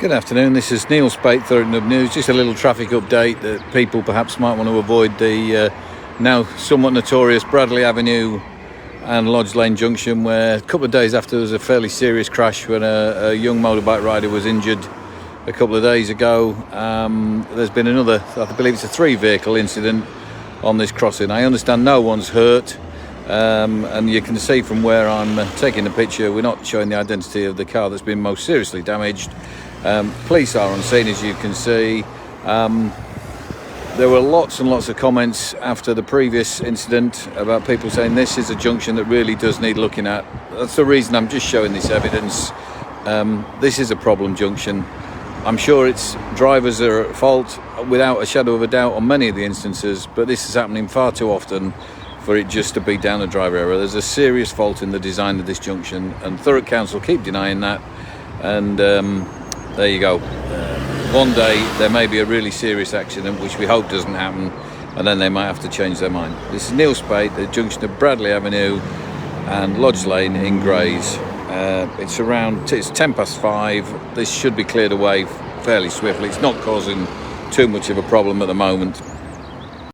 Good afternoon, this is Neil Spate, Thurrock News. Just a little traffic update that people perhaps might want to avoid the now somewhat notorious Bradleigh Avenue and Lodge Lane junction, where a couple of days after there was a fairly serious crash when a young motorbike rider was injured a couple of days ago. There's been another, I believe it's a 3-vehicle incident on this crossing. I understand no one's hurt, and you can see from where I'm taking the picture, we're not showing the identity of the car that's been most seriously damaged. Police are on scene, as you can see. There were lots and lots of comments after the previous incident about people saying this is a junction that really does need looking at. That's the reason I'm just showing this evidence. This is a problem junction. I'm sure its drivers are at fault without a shadow of a doubt on many of the instances, but this is happening far too often for it just to be down a driver error. There's a serious fault in the design of this junction, and Thurrock Council keep denying that. And there you go. One day there may be a really serious accident, which we hope doesn't happen, and then they might have to change their mind. This is Neil Spate, the junction of Bradleigh Avenue and Lodge Lane in Grays. It's 5:10. This should be cleared away fairly swiftly. It's not causing too much of a problem at the moment.